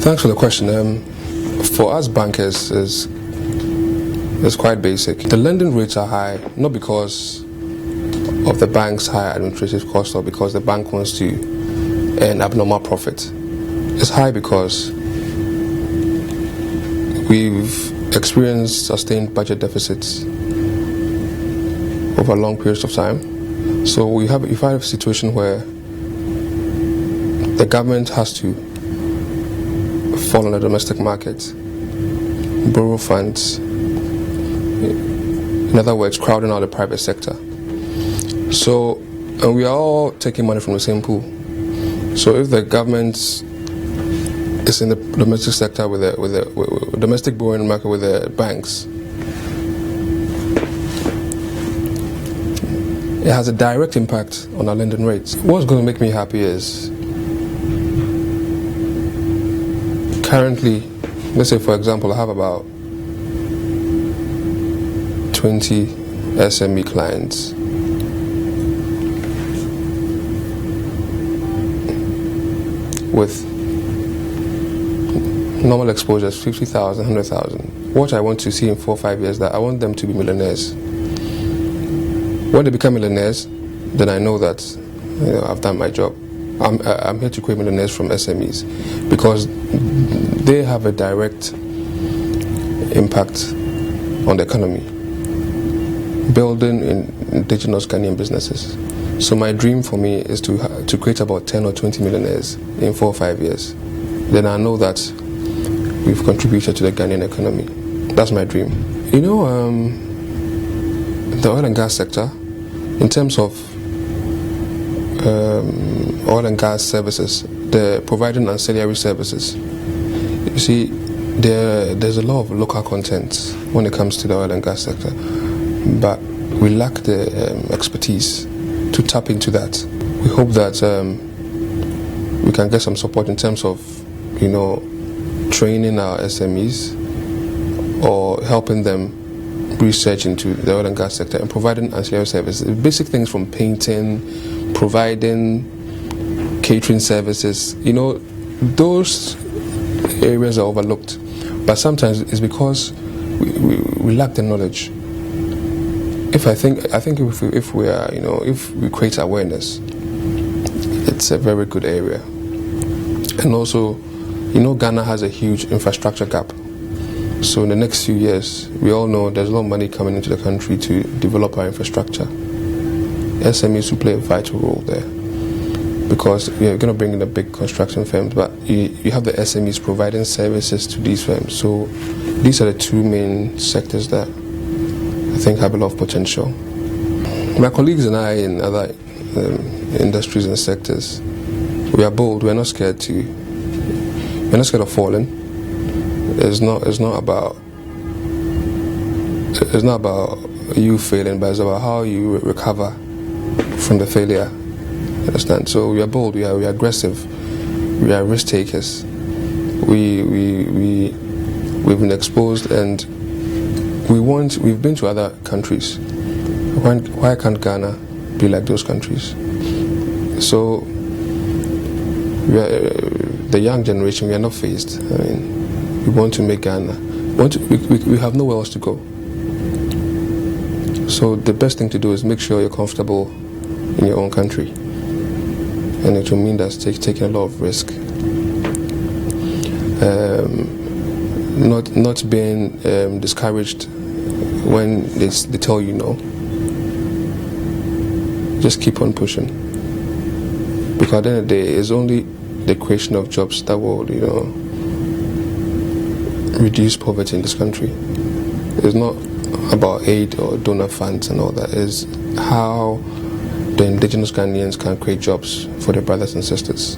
Thanks for the question. For us bankers, it's quite basic. The lending rates are high, not because of the bank's high administrative cost or because the bank wants to earn abnormal profit. It's high because we've experienced sustained budget deficits over long periods of time. So we have a situation where the government has to fall on the domestic market, borrow funds, in other words, crowding out the private sector. So we are all taking money from the same pool. So if the government is in the domestic sector with the domestic borrowing market with the banks, it has a direct impact on our lending rates. What's going to make me happy is currently, let's say for example, I have about 20 SME clients. With normal exposures, 50,000, 100,000. What I want to see in 4 or 5 years, that I want them to be millionaires. When they become millionaires, then I know that I've done my job. I'm here to create millionaires from SMEs because they have a direct impact on the economy, building indigenous Ghanaian businesses. So my dream for me is to create about 10 or 20 millionaires in 4 or 5 years. Then I know that we've contributed to the Ghanaian economy. That's my dream. The oil and gas sector, in terms of oil and gas services, they're providing ancillary services. You see, there's a lot of local content when it comes to the oil and gas sector, but we lack the expertise to tap into that. We hope that we can get some support in terms of, training our SMEs or helping them research into the oil and gas sector and providing ancillary services. Basic things from painting, providing catering services. Those areas are overlooked, but sometimes it's because we lack the knowledge. I think if we create awareness, it's a very good area. And also, Ghana has a huge infrastructure gap. So in the next few years, we all know there's a lot of money coming into the country to develop our infrastructure. SMEs will play a vital role there because we're going to bring in the big construction firms, but you have the SMEs providing services to these firms. So these are the two main sectors that I think have a lot of potential. My colleagues and I in other industries and sectors, we are bold. We're not scared of falling. It's not about you failing, but it's about how you recover from the failure. Understand? So we are bold. We are aggressive. We are risk takers. We've been exposed and we've been to other countries. Why can't Ghana be like those countries? So the young generation, we are not phased. We want to make Ghana. We have nowhere else to go. So the best thing to do is make sure you're comfortable in your own country, and it will mean that's taking a lot of risk. Not being discouraged when they tell you no. Just keep on pushing, because at the end of the day, it's only the creation of jobs that will, reduce poverty in this country. It's not about aid or donor funds and all that. It's how the indigenous Ghanaians can create jobs for their brothers and sisters.